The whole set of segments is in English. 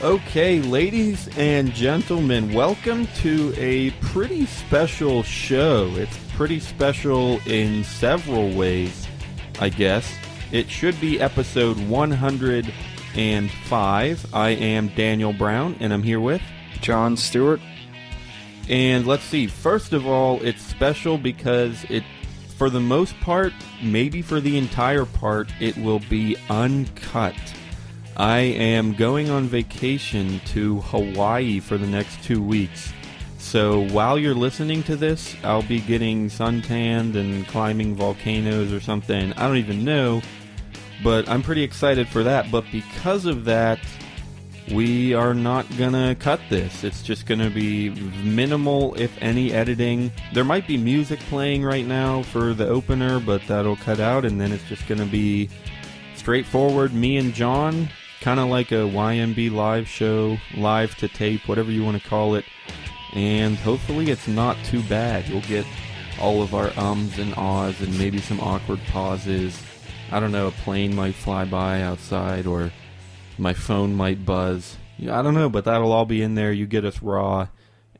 Okay, ladies and gentlemen, welcome to a pretty special show. It's pretty special in several ways, I guess. It should be episode 105. I am Daniel Brown, and I'm here with John Stuart. And let's see, first of all, it's special because it, for the most part, maybe for the entire part, it will be uncut. I am going on vacation to Hawaii for the next 2 weeks. So while you're listening to this, I'll be getting suntanned and climbing volcanoes or something. I don't even know, but I'm pretty excited for that. But because of that, we are not gonna cut this. It's just gonna be minimal, if any, editing. There might be music playing right now for the opener, but that'll cut out, and then it's just gonna be straightforward, me and John, kind of like a YMB live show, live to tape, whatever you want to call it. And hopefully it's not too bad. You'll get all of our ums and ahs and maybe some awkward pauses. I don't know, a plane might fly by outside, or my phone might buzz. I don't know, but that'll all be in there. You get us raw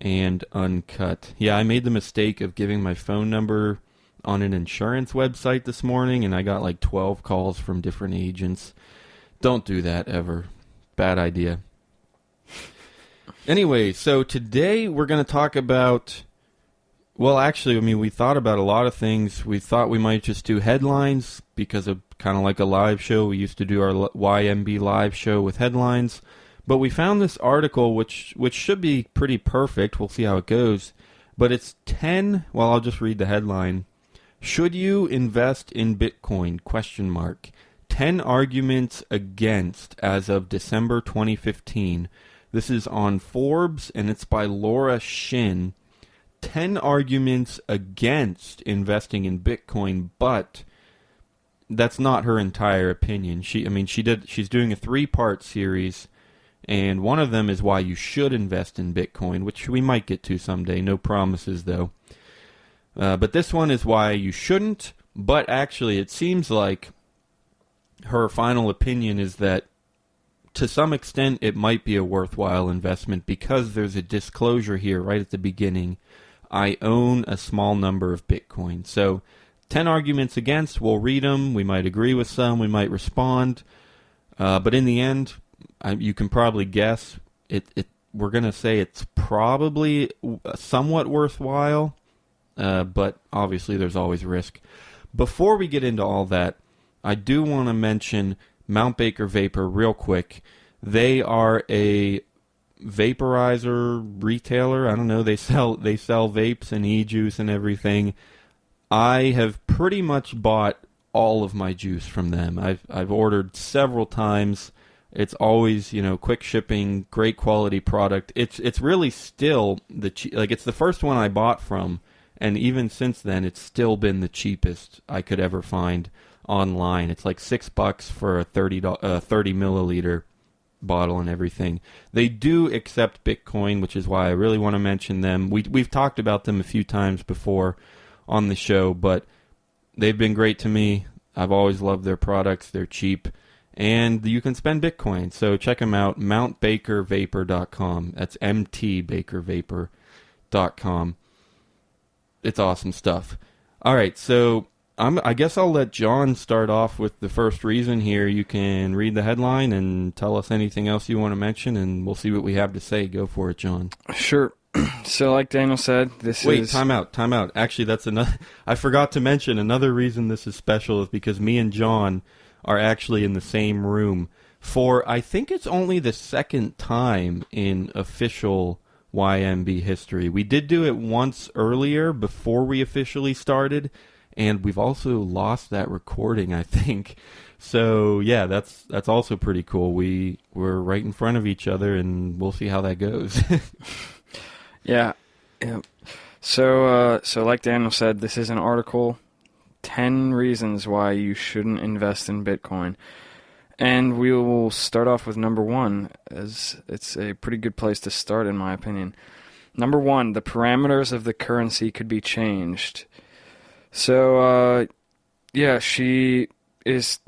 and uncut. Yeah, I made the mistake of giving my phone number on an insurance website this morning, and I got like 12 calls from different agents. Don't do that ever. Bad idea. Anyway, so today we're going to talk about, well, actually, we thought about a lot of things. We thought we might just do headlines because of kind of like a live show. We used to do our YMB live show with headlines. But we found this article, which should be pretty perfect. We'll see how it goes. But it's 10, well, I'll just read the headline. Should you invest in Bitcoin? 10 arguments against as of December 2015. This is on Forbes, and it's by Laura Shin. 10 arguments against investing in Bitcoin, but that's not her entire opinion. She's doing a 3-part series, and one of them is why you should invest in Bitcoin, which we might get to someday. No promises, though. But this one is why you shouldn't, but actually it seems like her final opinion is that to some extent it might be a worthwhile investment because there's a disclosure here right at the beginning. I own a small number of Bitcoin. So 10 arguments against, we'll read them. We might agree with some, we might respond. But in the end, you can probably guess, we're going to say it's probably somewhat worthwhile, but obviously there's always risk. Before we get into all that, I do want to mention Mount Baker Vapor real quick. They are a vaporizer retailer. I don't know, they sell vapes and e-juice and everything. I have pretty much bought all of my juice from them. I've ordered several times. It's always, quick shipping, great quality product. It's really still it's the first one I bought from, and even since then it's still been the cheapest I could ever find online. It's like $6 for a 30 milliliter bottle and everything. They do accept Bitcoin, which is why I really want to mention them. We've talked about them a few times before on the show, but they've been great to me. I've always loved their products. They're cheap, and you can spend Bitcoin. So check them out, mountbakervapor.com. That's mtbakervapor.com. It's awesome stuff. All right, so I guess I'll let John start off with the first reason here. You can read the headline and tell us anything else you want to mention, and we'll see what we have to say. Go for it, John. Sure. So like Daniel said, Wait, time out. Actually, that's another. I forgot to mention another reason this is special is because me and John are actually in the same room for, I think it's only the second time in official YMB history. We did do it once earlier before we officially started, and we've also lost that recording, I think. So, yeah, that's also pretty cool. We're right in front of each other, and we'll see how that goes. Yeah. So like Daniel said, this is an article, 10 reasons why you shouldn't invest in Bitcoin. And we will start off with number 1, as it's a pretty good place to start, in my opinion. Number 1, the parameters of the currency could be changed. So, she is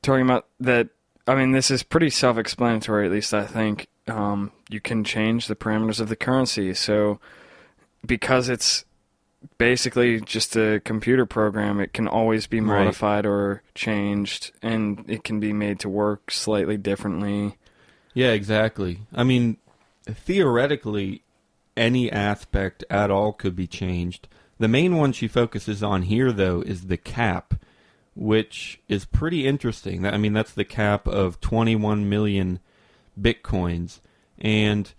talking about that. I mean, this is pretty self-explanatory, at least I think. you can change the parameters of the currency. So because it's basically just a computer program, it can always be modified or changed, and it can be made to work slightly differently. Yeah, exactly. I mean, theoretically, any aspect at all could be changed. The main one she focuses on here, though, is the cap, which is pretty interesting. I mean, that's the cap of 21 million Bitcoins. And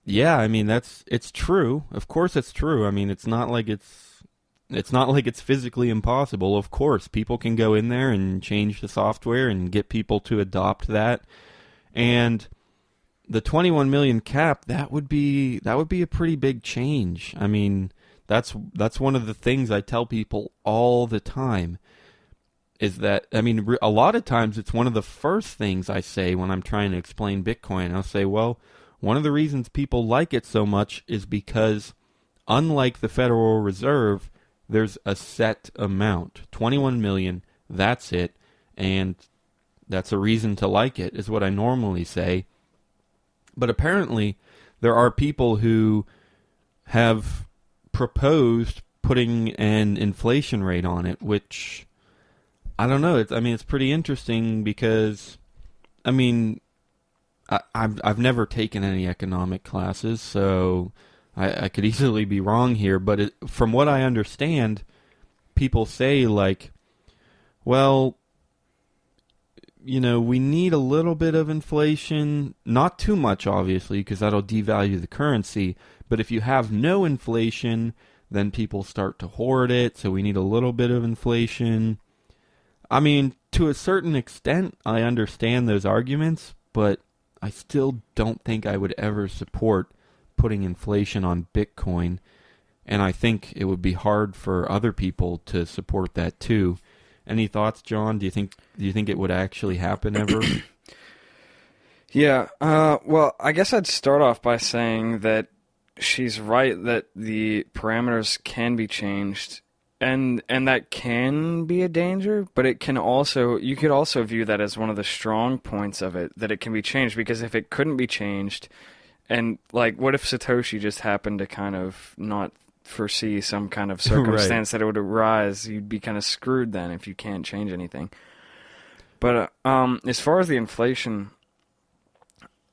yeah, I mean, it's true. Of course it's true. I mean, it's not like it's physically impossible. Of course, people can go in there and change the software and get people to adopt that. And the 21 million cap, that would be a pretty big change. I mean, that's one of the things I tell people all the time, is that, I mean, a lot of times it's one of the first things I say when I'm trying to explain Bitcoin. I'll say, well, one of the reasons people like it so much is because, unlike the Federal Reserve, there's a set amount, 21 million, that's it, and that's a reason to like it, is what I normally say. But apparently, there are people who have proposed putting an inflation rate on it, which, I don't know. It's pretty interesting because, I mean, I've never taken any economic classes, so I could easily be wrong here. But from what I understand, people say, like, well, you know, we need a little bit of inflation, not too much, obviously, because that'll devalue the currency. But if you have no inflation, then people start to hoard it, so we need a little bit of inflation. I mean, to a certain extent, I understand those arguments, but I still don't think I would ever support putting inflation on Bitcoin, and I think it would be hard for other people to support that too. Any thoughts, John? Do you think it would actually happen ever? Yeah. Well, I guess I'd start off by saying that she's right that the parameters can be changed, and that can be a danger. But it can also, you could also view that as one of the strong points of it, that it can be changed. Because if it couldn't be changed, and like, what if Satoshi just happened to kind of not foresee some kind of circumstance that it would arise? You'd be kind of screwed then if you can't change anything. But as far as the inflation,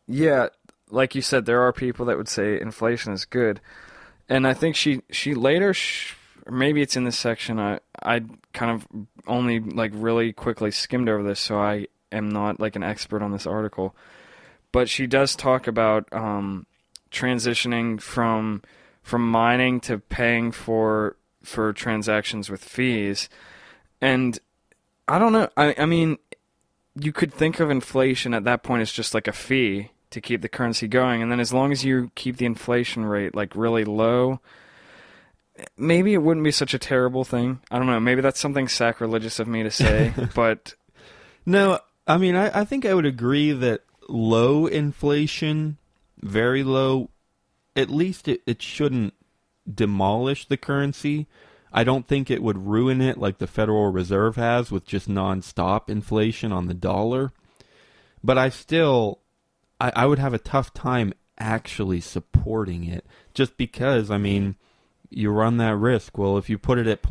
yeah, like you said, there are people that would say inflation is good, and I think she later, or maybe it's in this section. I kind of only like really quickly skimmed over this, so I am not like an expert on this article. But she does talk about transitioning from mining to paying for transactions with fees. And I don't know. I mean, you could think of inflation at that point as just like a fee to keep the currency going. And then as long as you keep the inflation rate like really low, maybe it wouldn't be such a terrible thing. I don't know. Maybe that's something sacrilegious of me to say, but... No, I mean, I think I would agree that low inflation, very low, at least it shouldn't demolish the currency. I don't think it would ruin it like the Federal Reserve has with just non-stop inflation on the dollar. But I would have a tough time actually supporting it, just because, I mean, you run that risk. Well, if you put it at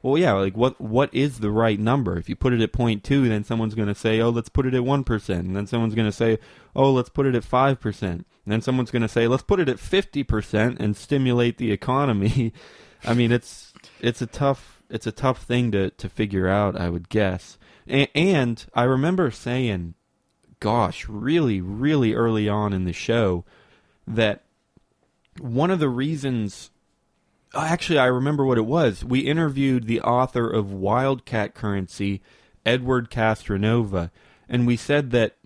like what is the right number? If you put it at 0.2, then someone's going to say, oh, let's put it at 1%. And then someone's going to say, oh, let's put it at 5%. And then someone's going to say, let's put it at 50% and stimulate the economy. I mean, it's a tough thing to figure out, I would guess. And I remember saying, gosh, really, really early on in the show, that one of the reasons... Actually, I remember what it was. We interviewed the author of Wildcat Currency, Edward Castronova, and we said that,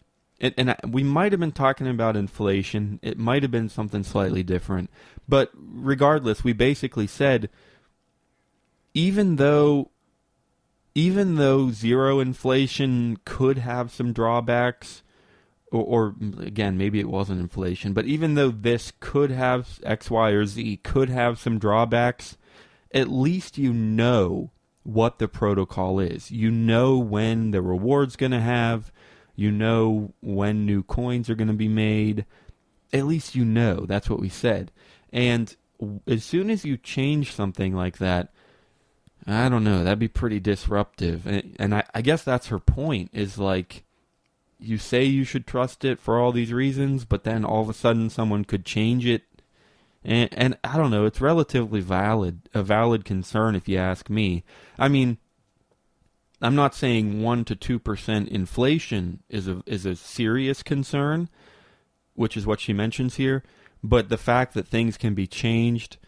and we might have been talking about inflation. It might have been something slightly different. But regardless, we basically said, even though zero inflation could have some drawbacks, or again, maybe it wasn't inflation, but even though this could have X, Y, or Z, could have some drawbacks, at least you know what the protocol is. You know when the reward's going to have, You know when new coins are going to be made. At least you know. That's what we said. And as soon as you change something like that, I don't know, that'd be pretty disruptive. And I guess that's her point, is like, you say you should trust it for all these reasons, but then all of a sudden someone could change it. And I don't know, it's relatively a valid concern if you ask me. I mean, I'm not saying 1 to 2% inflation is a serious concern, which is what she mentions here, but the fact that things can be changed,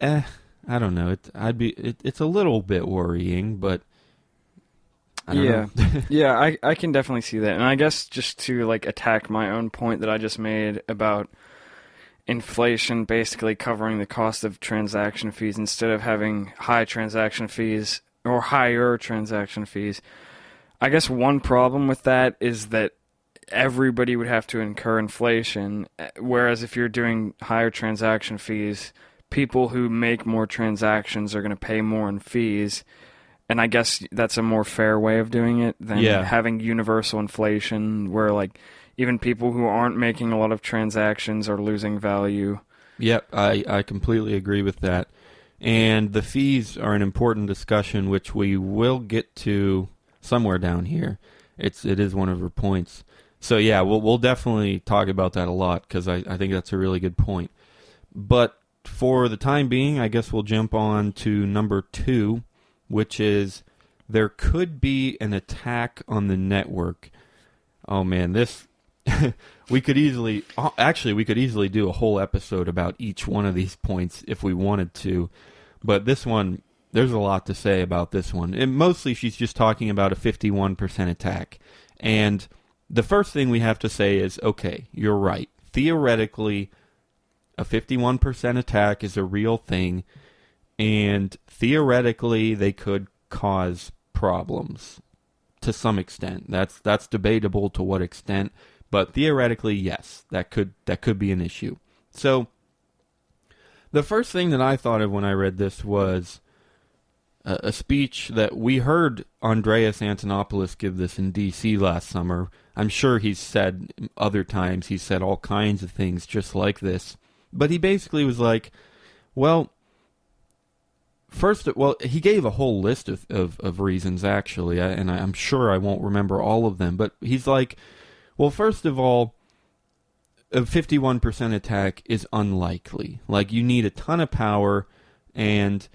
I don't know. It's a little bit worrying, but I don't know. Yeah, I can definitely see that. And I guess just to like attack my own point that I just made about inflation basically covering the cost of transaction fees instead of having high transaction fees or higher transaction fees. I guess one problem with that is that everybody would have to incur inflation, whereas if you're doing higher transaction fees, people who make more transactions are going to pay more in fees. And I guess that's a more fair way of doing it than having universal inflation where like even people who aren't making a lot of transactions are losing value. Yep, I completely agree with that. And the fees are an important discussion, which we will get to somewhere down here. It is one of her points. So yeah, we'll definitely talk about that a lot because I think that's a really good point. But for the time being, I guess we'll jump on to number 2, which is there could be an attack on the network. Oh man, this we could easily do a whole episode about each one of these points if we wanted to. But this one, there's a lot to say about this one. And mostly she's just talking about a 51% attack. And the first thing we have to say is, okay, you're right. Theoretically, a 51% attack is a real thing. And theoretically, they could cause problems to some extent. That's debatable to what extent. But theoretically, yes, that could be an issue. So the first thing that I thought of when I read this was a speech that we heard Andreas Antonopoulos give this in D.C. last summer. I'm sure he's said other times, he's said all kinds of things just like this. But he basically was like, well, he gave a whole list of reasons, actually, and I'm sure I won't remember all of them. But he's like, well, first of all, a 51% attack is unlikely. Like, you need a ton of power, and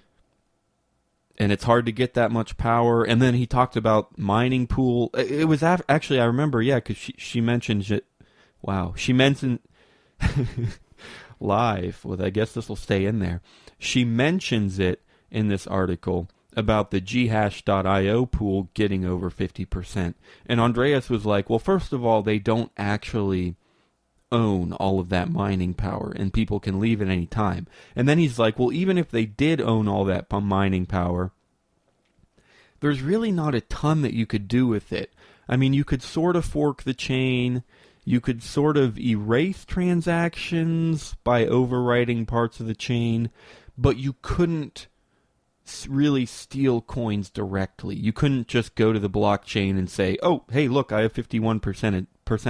it's hard to get that much power. And then he talked about mining pool. It was actually, I remember, yeah, because she mentioned it. Wow, she mentioned live. Well, I guess this will stay in there. She mentions it in this article about the ghash.io pool getting over 50%. And Andreas was like, well, first of all, they don't actually own all of that mining power, and people can leave at any time. And then he's like, well, even if they did own all that mining power, there's really not a ton that you could do with it. I mean, you could sort of fork the chain, you could sort of erase transactions by overwriting parts of the chain, but you couldn't really steal coins directly. You couldn't just go to the blockchain and say, oh, hey, look, I have 51%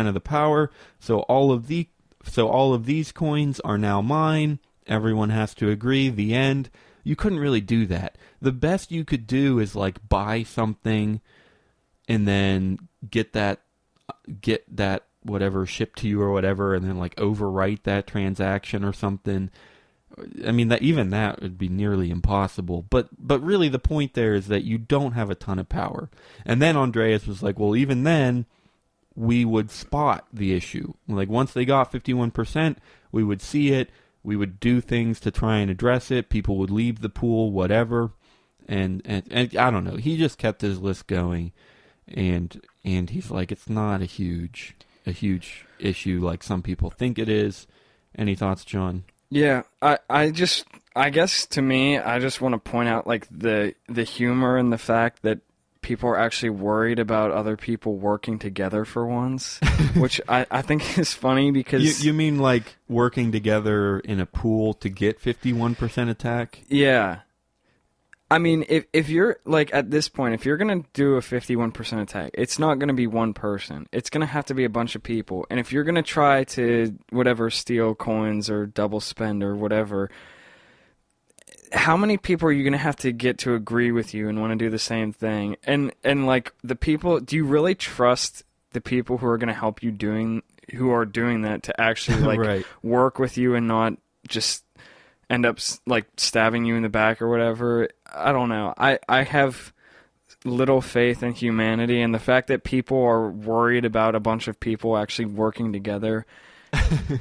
of the power, so all of these coins are now mine. Everyone has to agree, the end. You couldn't really do that. The best you could do is like buy something and then get that whatever shipped to you or whatever, and then like overwrite that transaction or something. I mean, that would be nearly impossible. But really the point there is that you don't have a ton of power. And then Andreas was like, well, even then, we would spot the issue. Like, once they got 51%, we would see it. We would do things to try and address it. People would leave the pool, whatever. And I don't know. He just kept his list going. And he's like, it's not a huge issue like some people think it is. Any thoughts, John? Yeah, I guess to me, I just want to point out like the humor in the fact that people are actually worried about other people working together for once, which I think is funny because... You mean like working together in a pool to get 51% attack? Yeah. I mean, if you're, like, at this point, if you're going to do a 51% attack, it's not going to be one person. It's going to have to be a bunch of people. And if you're going to try to, whatever, steal coins or double spend or whatever, how many people are you going to have to get to agree with you and want to do the same thing? And like, the people, do you really trust the people who are going to help you who are doing that to actually, like, Right. work with you and not just end up, like, stabbing you in the back or whatever? I don't know. I have little faith in humanity, and the fact that people are worried about a bunch of people actually working together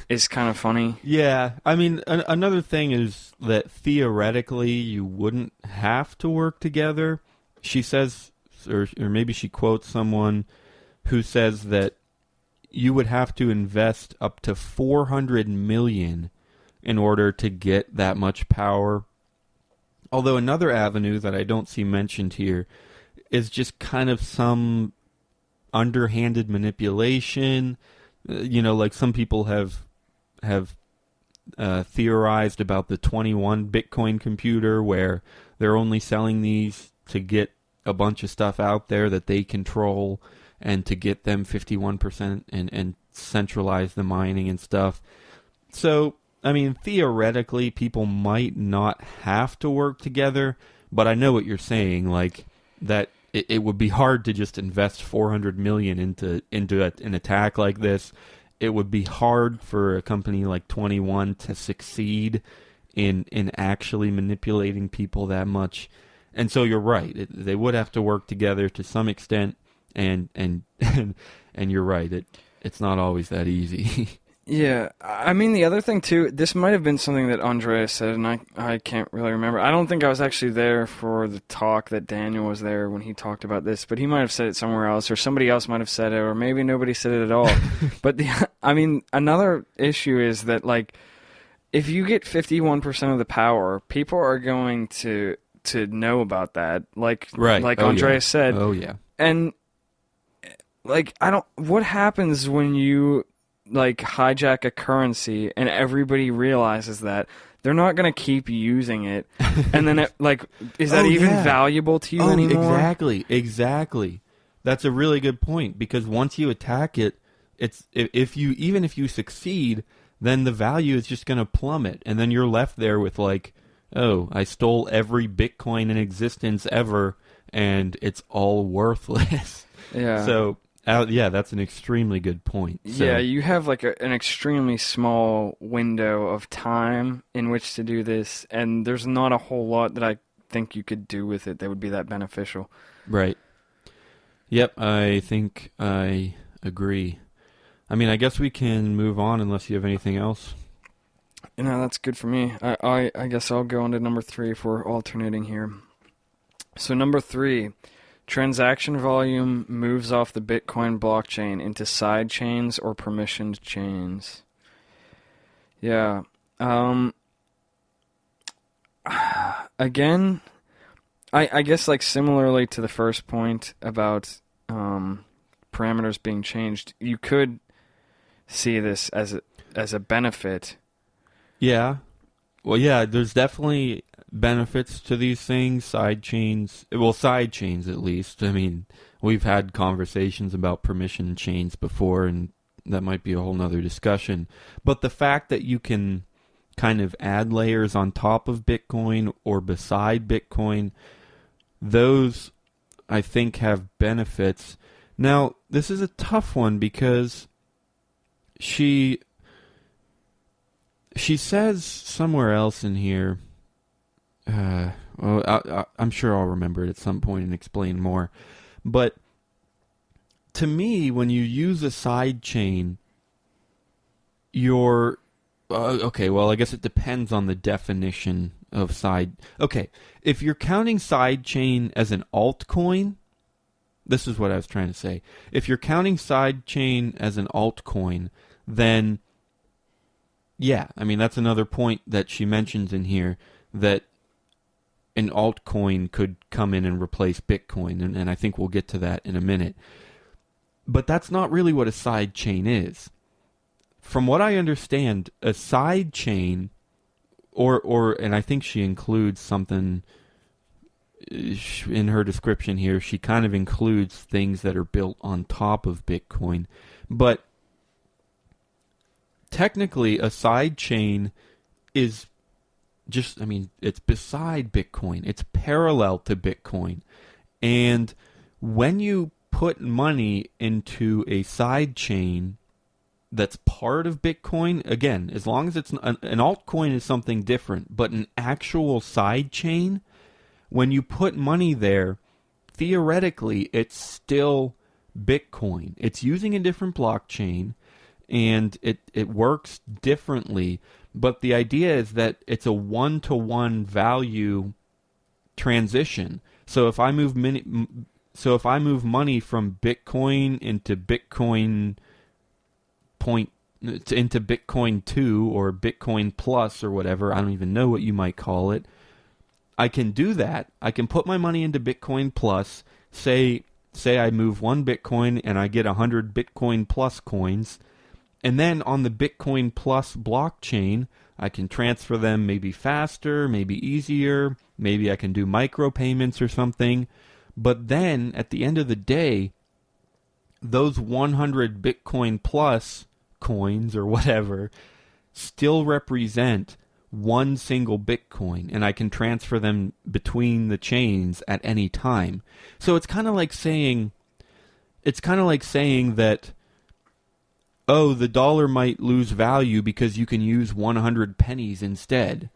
is kind of funny. Yeah, I mean, another thing is that theoretically you wouldn't have to work together. She says, or maybe she quotes someone who says that you would have to invest up to $400 million in order to get that much power. Although another avenue that I don't see mentioned here is just kind of some underhanded manipulation. Like some people have theorized about the 21 Bitcoin computer, where they're only selling these to get a bunch of stuff out there that they control and to get them 51% and centralize the mining and stuff. So, I mean, theoretically, people might not have to work together, but I know what you're saying, like, that it would be hard to just invest $400 million into an attack like this. It would be hard for a company like 21 to succeed in actually manipulating people that much. And so you're right. They would have to work together to some extent, and you're right. It's not always that easy. Yeah, I mean, the other thing, too, this might have been something that Andrea said, and I can't really remember. I don't think I was actually there for the talk that Daniel was there when he talked about this, but he might have said it somewhere else, or somebody else might have said it, or maybe nobody said it at all. But, another issue is that, like, if you get 51% of the power, people are going to know about that, like Andrea said. Oh, yeah. And, like, what happens when you, like, hijack a currency and everybody realizes that? They're not going to keep using it. And then, is that even valuable to you anymore? Exactly. That's a really good point, because once you attack it, if you succeed, then the value is just going to plummet, and then you're left there with, like, oh, I stole every Bitcoin in existence ever, and it's all worthless. Yeah. So, that's an extremely good point. So. Yeah, you have, like, an extremely small window of time in which to do this, and there's not a whole lot that I think you could do with it that would be that beneficial. Right. Yep, I think I agree. I mean, I guess we can move on unless you have anything else. That's good for me. I guess I'll go on to number 3 if we're alternating here. So number 3, transaction volume moves off the Bitcoin blockchain into side chains or permissioned chains. Yeah. Again, I guess, like, similarly to the first point about parameters being changed, you could see this as a benefit. Yeah. Well, yeah, there's definitely benefits to these things, side chains at least. I mean, we've had conversations about permission chains before, and that might be a whole nother discussion. But the fact that you can kind of add layers on top of Bitcoin or beside Bitcoin, those, I think, have benefits. Now, this is a tough one because she says somewhere else in here, I'm sure I'll remember it at some point and explain more, but to me, when you use a side chain, you're okay, well, I guess it depends on the definition of side. Okay, if you're counting side chain as an altcoin, this is what I was trying to say. If you're counting side chain as an altcoin, then yeah, I mean, that's another point that she mentions in here, that an altcoin could come in and replace Bitcoin, and I think we'll get to that in a minute. But that's not really what a side chain is. From what I understand, a side chain, and I think she includes something in her description here, she kind of includes things that are built on top of Bitcoin. But technically, a side chain is just, I mean, it's beside Bitcoin. It's parallel to Bitcoin. And when you put money into a side chain that's part of Bitcoin, again, as long as it's an altcoin is something different, but an actual side chain, when you put money there, theoretically, it's still Bitcoin. It's using a different blockchain, and it works differently, but the idea is that it's a one-to-one value transition. So if I move money from Bitcoin into Bitcoin into Bitcoin 2 or Bitcoin Plus or whatever, I don't even know what you might call it, I can do that. I can put my money into Bitcoin Plus. Say I move 1 Bitcoin and I get 100 Bitcoin Plus coins. And then on the Bitcoin Plus blockchain, I can transfer them maybe faster, maybe easier. Maybe I can do micropayments or something. But then at the end of the day, those 100 Bitcoin Plus coins or whatever still represent one single Bitcoin, and I can transfer them between the chains at any time. So it's kind of like saying that, oh, the dollar might lose value because you can use 100 pennies instead.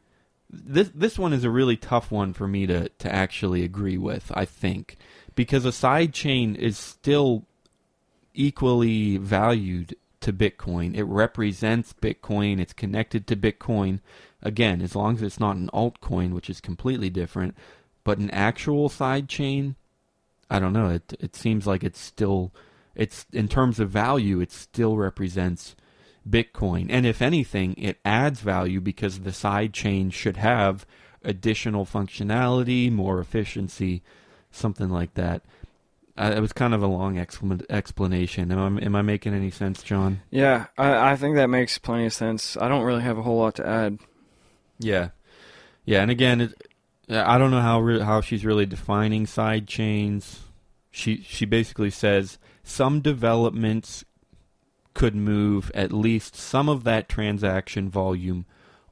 This one is a really tough one for me to actually agree with, I think, because a side chain is still equally valued to Bitcoin. It represents Bitcoin. It's connected to Bitcoin. Again, as long as it's not an altcoin, which is completely different, but an actual side chain, I don't know. It seems like it's in terms of value, it still represents Bitcoin. And if anything, it adds value because the side chain should have additional functionality, more efficiency, something like that. It was kind of a long explanation. Am I making any sense, John? Yeah, I think that makes plenty of sense. I don't really have a whole lot to add. Yeah. And again, I don't know how she's really defining side chains. She basically says some developments could move at least some of that transaction volume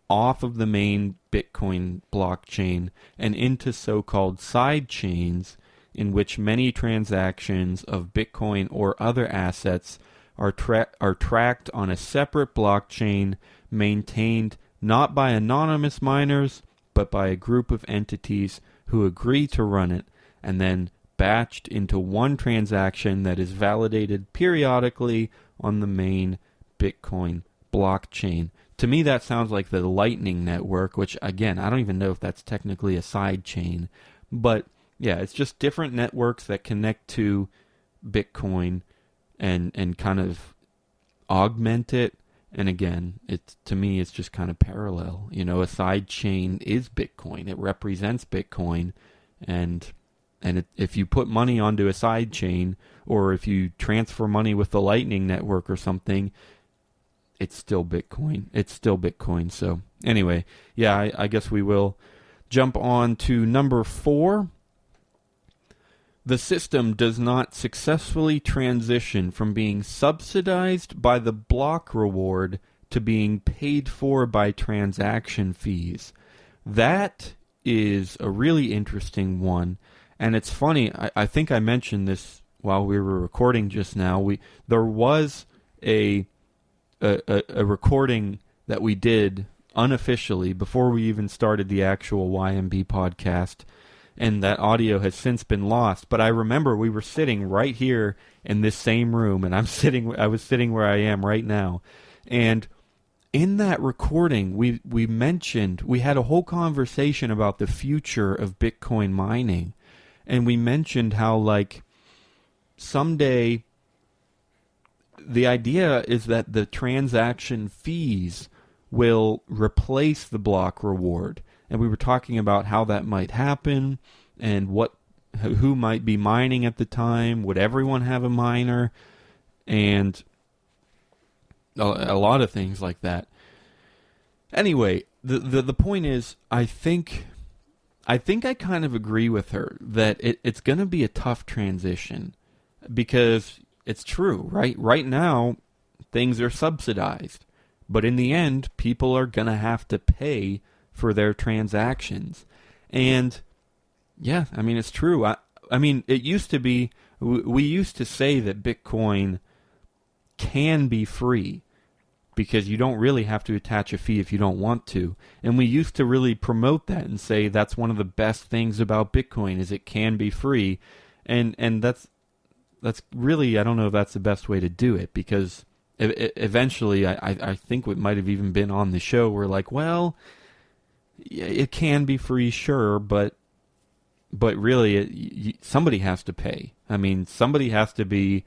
off of the main Bitcoin blockchain and into so-called side chains, in which many transactions of Bitcoin or other assets are tracked on a separate blockchain maintained not by anonymous miners, but by a group of entities who agree to run it, and then batched into one transaction that is validated periodically on the main Bitcoin blockchain. To me, that sounds like the Lightning Network, which, again, I don't even know if that's technically a side chain, but yeah, it's just different networks that connect to Bitcoin and kind of augment it. And again, to me, it's just kind of parallel. You know, a side chain is Bitcoin. It represents Bitcoin. And if you put money onto a side chain, or if you transfer money with the Lightning Network or something, it's still Bitcoin. It's still Bitcoin. So anyway, yeah, I guess we will jump on to number 4. The system does not successfully transition from being subsidized by the block reward to being paid for by transaction fees. That is a really interesting one, and it's funny. I think I mentioned this while we were recording just now. There was a recording that we did unofficially before we even started the actual YMB podcast, and that audio has since been lost. But I remember we were sitting right here in this same room, and I was sitting where I am right now. And in that recording, we had a whole conversation about the future of Bitcoin mining. And we mentioned how, like, someday the idea is that the transaction fees will replace the block reward. And we were talking about how that might happen and who might be mining at the time. Would everyone have a miner? And a lot of things like that. Anyway, the point is, I think I think I kind of agree with her that it's going to be a tough transition because it's true, right? Right now, things are subsidized. But in the end, people are going to have to pay for their transactions. And, yeah, I mean, it's true. I mean, it used to be, we used to say that Bitcoin can be free because you don't really have to attach a fee if you don't want to. And we used to really promote that and say that's one of the best things about Bitcoin is it can be free. And that's really, I don't know if that's the best way to do it, because eventually I think it might have even been on the show, we're like, well, yeah, it can be free, sure, but really somebody has to pay. I mean, somebody has to be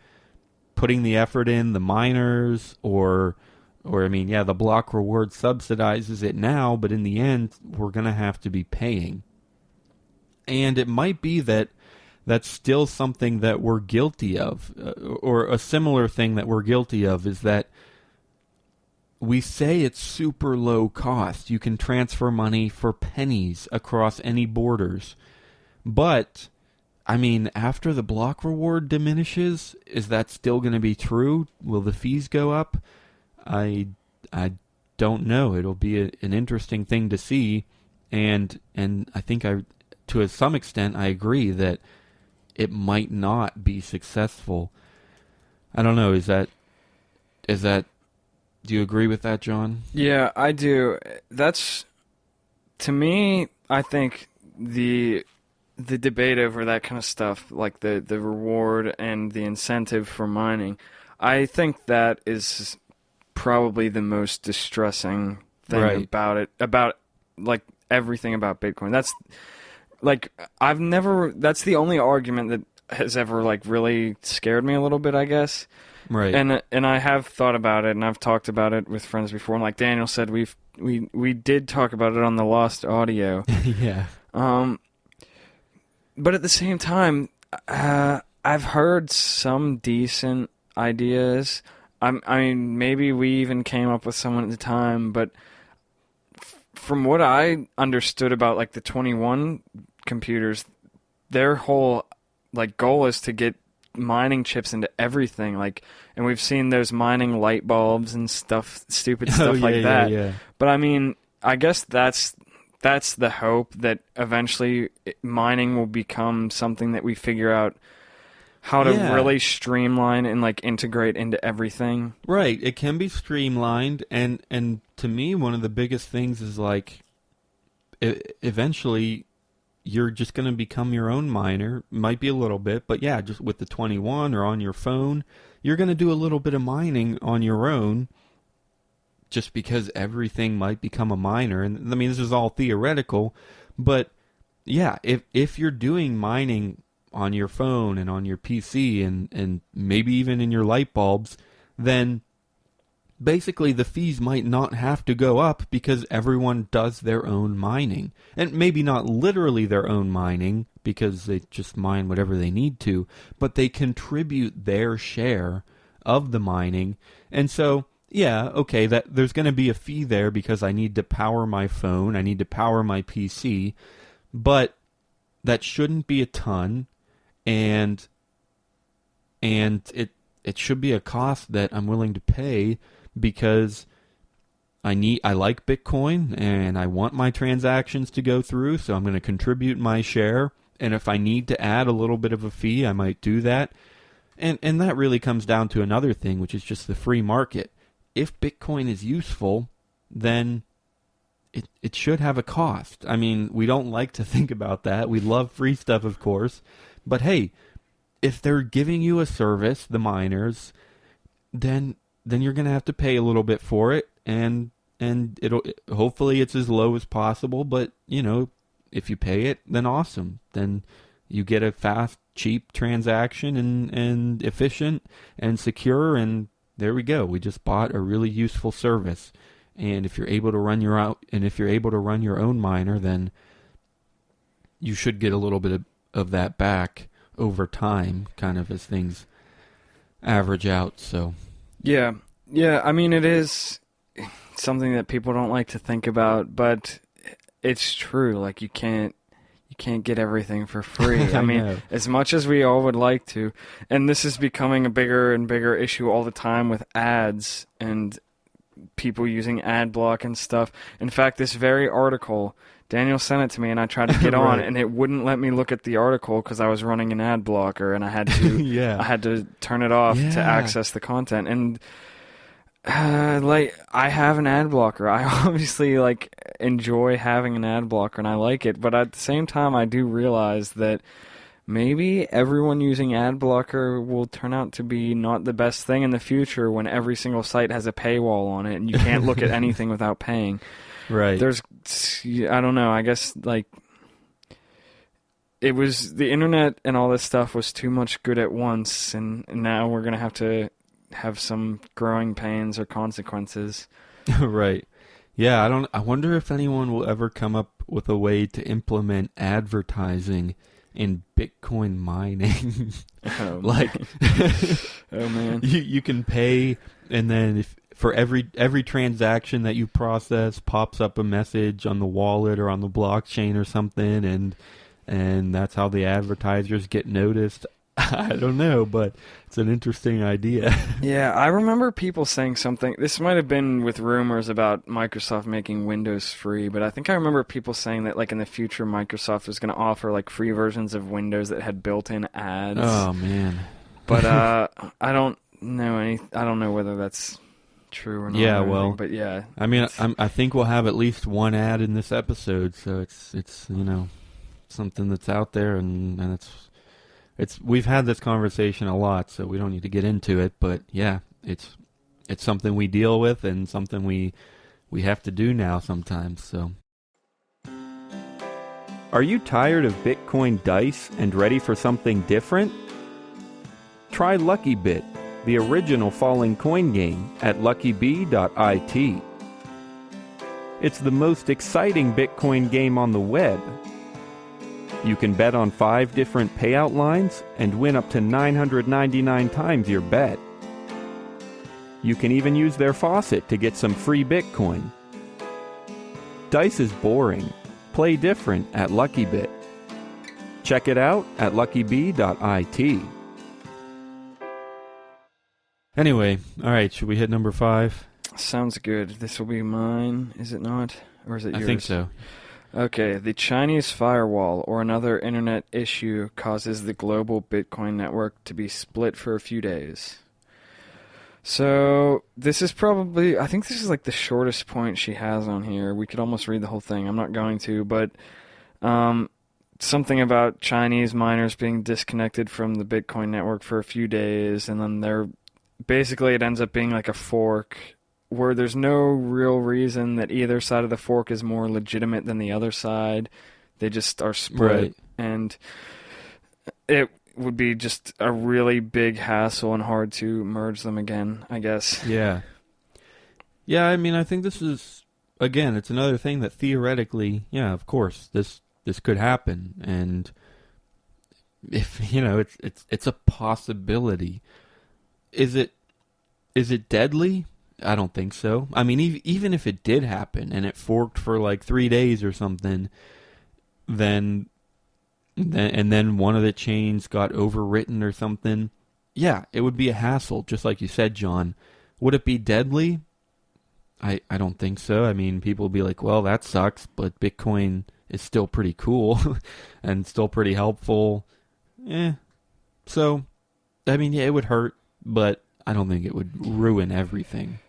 putting the effort in, the miners, or I mean, yeah, the block reward subsidizes it now, but in the end, we're going to have to be paying. And it might be that that's still something that we're guilty of, or a similar thing that we're guilty of is that we say it's super low cost. You can transfer money for pennies across any borders. But, I mean, after the block reward diminishes, is that still going to be true? Will the fees go up? I don't know. It'll be an interesting thing to see, and I think to some extent I agree that it might not be successful. I don't know. Is that? Do you agree with that, John? Yeah, I do. That's, to me, I think the debate over that kind of stuff, like the reward and the incentive for mining, I think that is probably the most distressing thing about it, about like everything about Bitcoin. That's like, that's the only argument that has ever like really scared me a little bit, I guess. Right. And I have thought about it, and I've talked about it with friends before, and like Daniel said, we did talk about it on the Lost Audio. Yeah. But at the same time, I've heard some decent ideas. I mean, maybe we even came up with someone at the time, but from what I understood about like the 21 computers, their whole like goal is to get mining chips into everything, like, and we've seen those mining light bulbs and stuff, stupid stuff like that. Yeah. But I mean, I guess that's the hope, that eventually mining will become something that we figure out how to really streamline and like integrate into everything. Right. It can be streamlined, and to me, one of the biggest things is like, eventually, you're just going to become your own miner. Might be a little bit, but yeah, just with the 21 or on your phone, you're going to do a little bit of mining on your own, just because everything might become a miner. And I mean, this is all theoretical, but yeah, if you're doing mining on your phone and on your PC and maybe even in your light bulbs, then basically the fees might not have to go up because everyone does their own mining. And maybe not literally their own mining because they just mine whatever they need to, but they contribute their share of the mining. And so, yeah, okay, that there's going to be a fee there because I need to power my phone, I need to power my PC, but that shouldn't be a ton, and it should be a cost that I'm willing to pay because I like Bitcoin and I want my transactions to go through, so I'm going to contribute my share, and if I need to add a little bit of a fee, I might do that. And that really comes down to another thing, which is just the free market. If Bitcoin is useful, then it should have a cost. I mean, we don't like to think about that. We love free stuff, of course. But hey, if they're giving you a service, the miners, then you're going to have to pay a little bit for it, and hopefully it's as low as possible, but you know, if you pay it, then awesome. Then you get a fast, cheap transaction and efficient and secure, and there we go. We just bought a really useful service. And if you're able to run your own miner, then you should get a little bit of that back over time, kind of as things average out. So yeah. I mean, it is something that people don't like to think about, but it's true. Like you can't you can't get everything for free. I I mean, know. as much as we all would like to, and this is becoming a bigger and bigger issue all the time with ads and people using ad block and stuff. In fact, this very article, Daniel sent it to me and I tried to get on Right. and it wouldn't let me look at the article because I was running an ad blocker and I had to Yeah. I had to turn it off to Yeah. access the content. And like, I have an ad blocker. I obviously like enjoy having an ad blocker and I like it, but at the same time I do realize that maybe everyone using ad blocker will turn out to be not the best thing in the future when every single site has a paywall on it and you can't look at anything without paying. Right. There's, I don't know, I guess like it was, the internet and all this stuff was too much good at once, and now we're going to have some growing pains or consequences. Right. Yeah, I wonder if anyone will ever come up with a way to implement advertising in Bitcoin mining. Oh, Like, oh man. you can pay, and then if for every transaction that you process pops up a message on the wallet or on the blockchain or something, and that's how the advertisers get noticed. I don't know, but it's an interesting idea. Yeah, I remember people saying something. This might have been with rumors about Microsoft making Windows free, but I think I remember people saying that like in the future Microsoft was going to offer like free versions of Windows that had built-in ads. Oh man. But I don't know whether that's true or not. Yeah, or anything, well, but yeah. I mean, I think we'll have at least one ad in this episode, so it's something that's out there, and it's we've had this conversation a lot, so we don't need to get into it. But yeah, it's something we deal with and something we have to do now sometimes. So, are you tired of Bitcoin dice and ready for something different? Try Lucky Bit, the original falling coin game, at luckybit. It's the most exciting Bitcoin game on the web. You can bet on 5 different payout lines and win up to 999 times your bet. You can even use their faucet to get some free Bitcoin. Dice is boring. Play different at Lucky Bit. Check it out at luckybit. Anyway, all right, should we hit number 5? Sounds good. This will be mine, is it not? Or is it yours? I think so. Okay, the Chinese firewall or another internet issue causes the global Bitcoin network to be split for a few days. So, this is probably, I think this is like the shortest point she has on here. We could almost read the whole thing. I'm not going to, but something about Chinese miners being disconnected from the Bitcoin network for a few days, and then basically it ends up being like a fork where there's no real reason that either side of the fork is more legitimate than the other side. They just are split. Right. And it would be just a really big hassle and hard to merge them again, I guess. Yeah. Yeah, I mean, I think this is, again, it's another thing that theoretically, yeah, of course, this could happen. And if, it's a possibility. Is it deadly? I don't think so. I mean, even if it did happen and it forked for like 3 days or something, then one of the chains got overwritten or something, yeah, it would be a hassle, just like you said, John. Would it be deadly? I don't think so. I mean, people would be like, well, that sucks, but Bitcoin is still pretty cool and still pretty helpful. So, I mean, yeah, it would hurt, but I don't think it would ruin everything.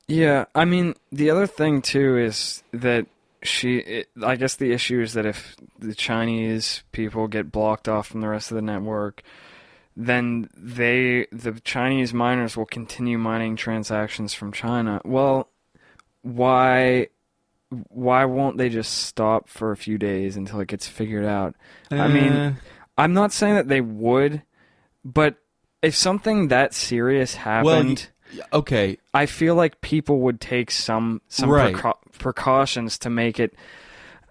Yeah, I mean, the other thing, too, is that I guess the issue is that if the Chinese people get blocked off from the rest of the network, then the Chinese miners will continue mining transactions from China. Well, why won't they just stop for a few days until it gets figured out? I mean, I'm not saying that they would, but if something that serious happened, okay, I feel like people would take some right. precautions to make it.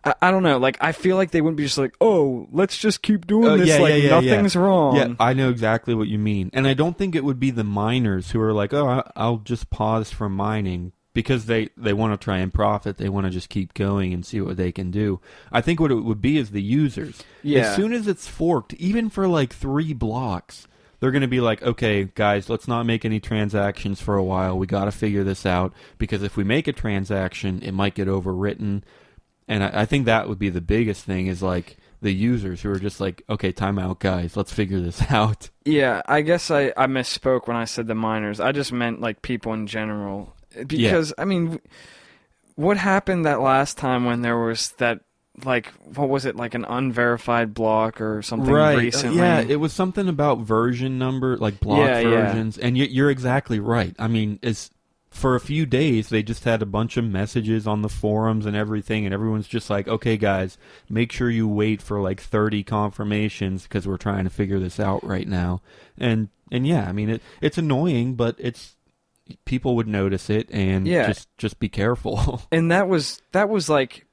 I don't know. Like, I feel like they wouldn't be just like, oh, let's just keep doing this. Nothing's wrong. Yeah, I know exactly what you mean. And I don't think it would be the miners who are like, oh, I'll just pause from mining because they want to try and profit. They want to just keep going and see what they can do. I think what it would be is the users. Yeah. As soon as it's forked, even for like 3 blocks, they're going to be like, okay, guys, let's not make any transactions for a while. We got to figure this out, because if we make a transaction, it might get overwritten. And I think that would be the biggest thing, is like the users who are just like, okay, time out, guys, let's figure this out. Yeah, I guess I misspoke when I said the miners. I just meant like people in general. Because, I mean, what happened that last time when there was that, like, what was it, like an unverified block or something recently? Yeah, it was something about version number, like block versions. And you're exactly right. I mean, for a few days, they just had a bunch of messages on the forums and everything, and everyone's just like, okay, guys, make sure you wait for like 30 confirmations because we're trying to figure this out right now. And yeah, I mean, it's annoying, but people would notice it, and just be careful. And that was like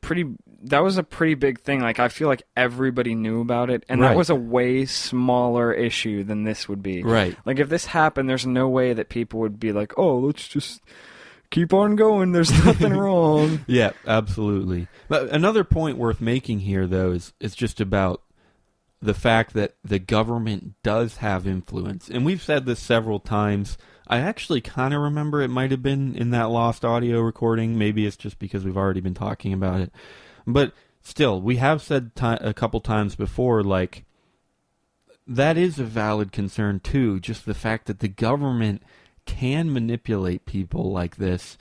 that was a pretty big thing. Like, I feel like everybody knew about it, and that was a way smaller issue than this would be. Right. Like, if this happened, there's no way that people would be like, oh, let's just keep on going. There's nothing wrong. Yeah, absolutely. But another point worth making here, though, is just about the fact that the government does have influence. And we've said this several times. I actually kind of remember it might have been in that lost audio recording. Maybe it's just because we've already been talking about it. But still, we have said a couple times before, like, that is a valid concern too. Just the fact that the government can manipulate people like this.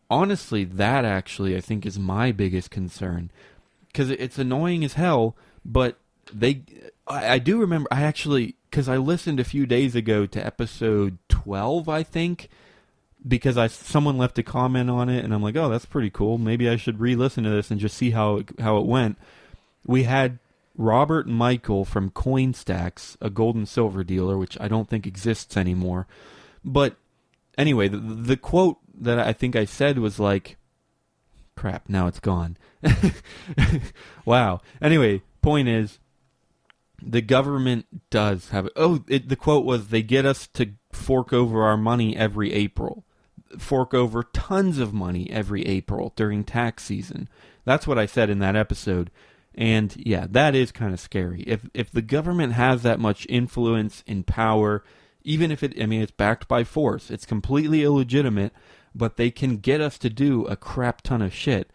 Honestly, that actually I think is my biggest concern. Because it's annoying as hell, but I do remember, because I listened a few days ago to episode 12, I think, because someone left a comment on it, and I'm like, oh, that's pretty cool. Maybe I should re-listen to this and just see how it went. We had Robert and Michael from CoinStacks, a gold and silver dealer, which I don't think exists anymore. But anyway, the quote that I think I said was like, crap, now it's gone. Wow. Anyway, point is, the government does have it. The quote was, they get us to fork over our money every April. Fork over tons of money every April during tax season. That's what I said in that episode. And yeah, that is kind of scary. If the government has that much influence and power, even if it's backed by force, it's completely illegitimate, but they can get us to do a crap ton of shit.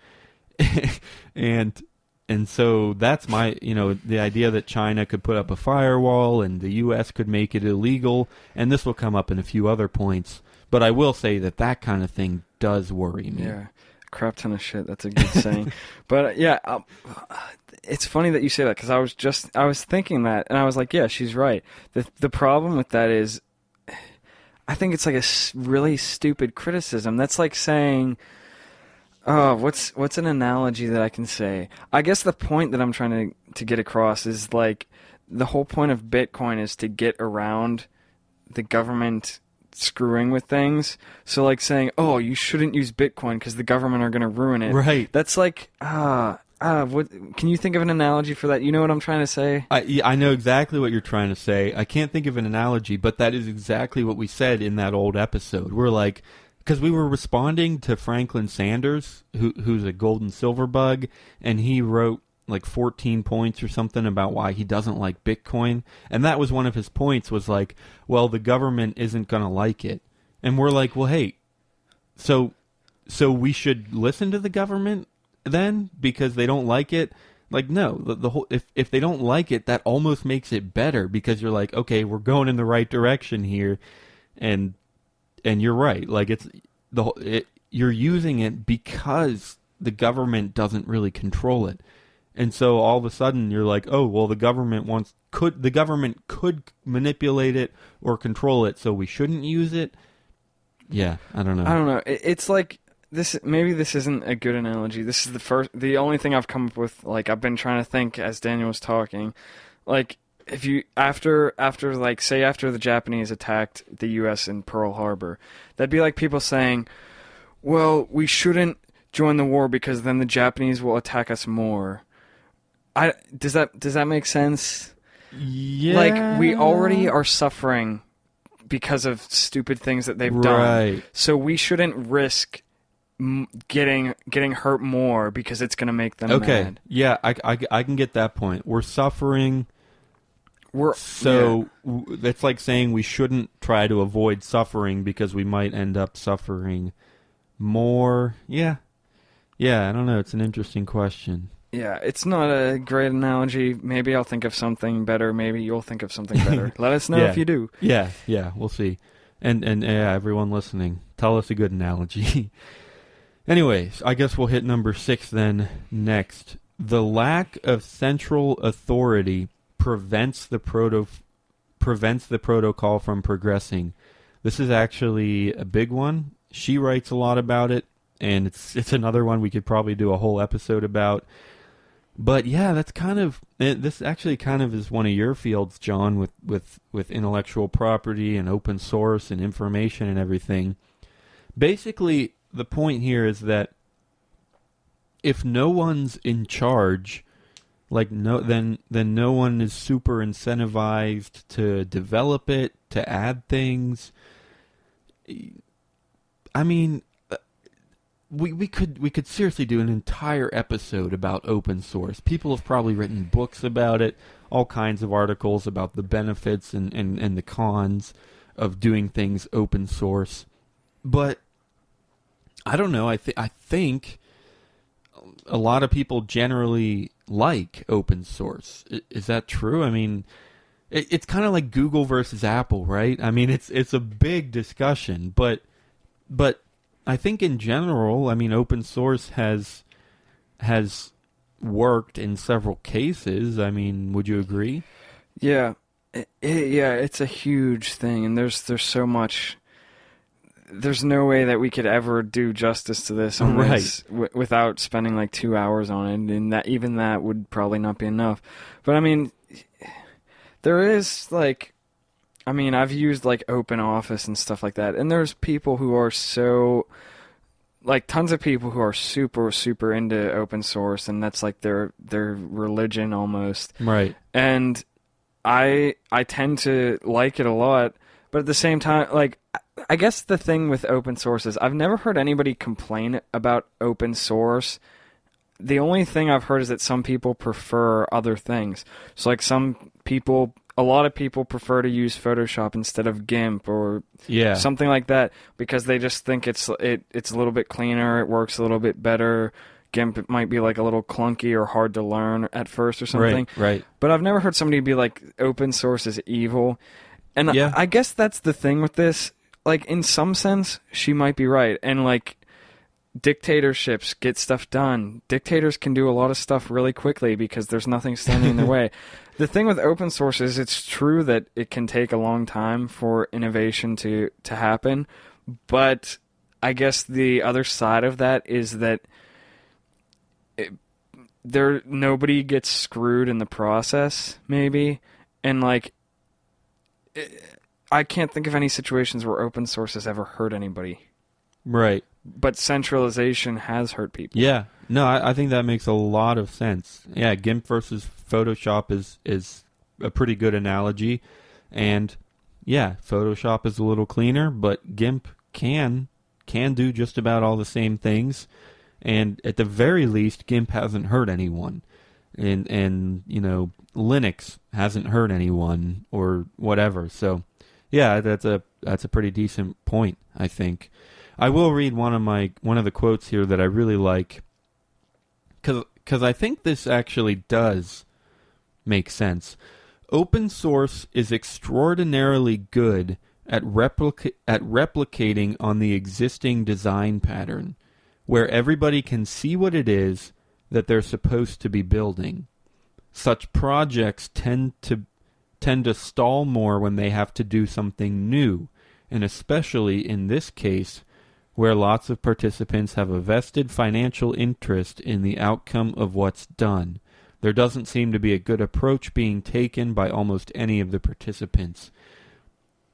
And so that's the idea that China could put up a firewall and the U.S. could make it illegal, and this will come up in a few other points. But I will say that kind of thing does worry me. Yeah, crap ton of shit. That's a good saying. But yeah, it's funny that you say that, because I was thinking that, and I was like, yeah, she's right. The problem with that is, I think it's like a really stupid criticism. That's like saying, oh, what's an analogy that I can say? I guess the point that I'm trying to get across is, like, the whole point of Bitcoin is to get around the government screwing with things. So, like, saying, oh, you shouldn't use Bitcoin because the government are going to ruin it. Right. That's like, what? Can you think of an analogy for that? You know what I'm trying to say? I know exactly what you're trying to say. I can't think of an analogy, but that is exactly what we said in that old episode. We're like, because we were responding to Franklin Sanders, who's a gold and silver bug, and he wrote like 14 points or something about why he doesn't like Bitcoin. And that was one of his points, was like, well, the government isn't going to like it. And we're like, well, hey, so we should listen to the government then because they don't like it? Like, no, the whole, if they don't like it, that almost makes it better, because you're like, okay, we're going in the right direction here. And you're right. Like, you're using it because the government doesn't really control it. And so all of a sudden you're like, oh, well, the government could manipulate it or control it, so we shouldn't use it. Yeah, I don't know. It's like this. Maybe this isn't a good analogy. This is the only thing I've come up with. Like, I've been trying to think as Daniel was talking. Like, if you after the Japanese attacked the U.S. in Pearl Harbor, that'd be like people saying, well, we shouldn't join the war because then the Japanese will attack us more. Does that make sense? Yeah. Like, we already are suffering because of stupid things that they've Right. done. So we shouldn't risk getting hurt more because it's going to make them mad. Yeah, I can get that point. We're suffering. That's like saying we shouldn't try to avoid suffering because we might end up suffering more. Yeah, I don't know. It's an interesting question. Yeah, it's not a great analogy. Maybe I'll think of something better. Maybe you'll think of something better. Let us know if you do. Yeah, we'll see. And everyone listening, tell us a good analogy. Anyways, I guess we'll hit number 6 then next. The lack of central authority prevents the protocol from progressing. This is actually a big one. She writes a lot about it, and it's another one we could probably do a whole episode about. But yeah, that's this actually kind of is one of your fields, John, with intellectual property and open source and information and everything. Basically, the point here is that if no one's in charge, then no one is super incentivized to develop it, to add things. I mean, we could seriously do an entire episode about open source. People have probably written books about it, all kinds of articles about the benefits and the cons of doing things open source. But I don't know. I think a lot of people generally like open source. Is that true? I mean, it's kind of like Google versus Apple, right? I mean, it's a big discussion, but I think in general, I mean, open source has worked in several cases. I mean, would you agree? Yeah, it's a huge thing, and there's so much. There's no way that we could ever do justice to this without spending like 2 hours on it, and that would probably not be enough. But I mean, there is I've used like Open Office and stuff like that, and there's people who are tons of people who are super, super into open source, and that's like their religion almost. Right. And I tend to like it a lot, but at the same time, I guess the thing with open source is I've never heard anybody complain about open source. The only thing I've heard is that some people prefer other things. So a lot of people prefer to use Photoshop instead of GIMP or something like that because they just think it's a little bit cleaner, it works a little bit better. GIMP might be like a little clunky or hard to learn at first or something. Right. But I've never heard somebody be like, open source is evil. And I guess that's the thing with this. Like, in some sense, she might be right. And, dictatorships get stuff done. Dictators can do a lot of stuff really quickly because there's nothing standing in their way. The thing with open source is it's true that it can take a long time for innovation to happen. But I guess the other side of that is that nobody gets screwed in the process, maybe. And, I can't think of any situations where open source has ever hurt anybody. Right. But centralization has hurt people. Yeah. No, I think that makes a lot of sense. Yeah, GIMP versus Photoshop is a pretty good analogy. And, yeah, Photoshop is a little cleaner, but GIMP can do just about all the same things. And at the very least, GIMP hasn't hurt anyone. And Linux hasn't hurt anyone or whatever. So, yeah, that's a pretty decent point, I think. I will read one of the quotes here that I really like, because I think this actually does make sense. Open source is extraordinarily good at replicating on the existing design pattern, where everybody can see what it is that they're supposed to be building. Such projects tend to stall more when they have to do something new, and especially in this case, where lots of participants have a vested financial interest in the outcome of what's done. There doesn't seem to be a good approach being taken by almost any of the participants.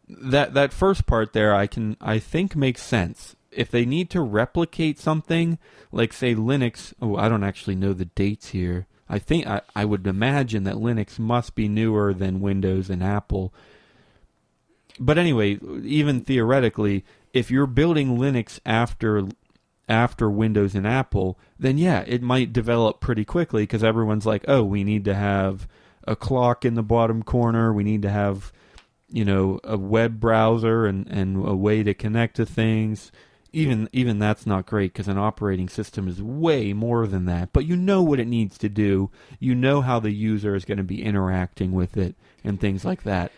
That first part there I think makes sense. If they need to replicate something, like say Linux, I don't actually know the dates here. I think I would imagine that Linux must be newer than Windows and Apple. But anyway, even theoretically, if you're building Linux after Windows and Apple, then yeah, it might develop pretty quickly because everyone's like, oh, we need to have a clock in the bottom corner. We need to have, a web browser and a way to connect to things. Even that's not great because an operating system is way more than that. But you know what it needs to do. You know how the user is going to be interacting with it and things like that.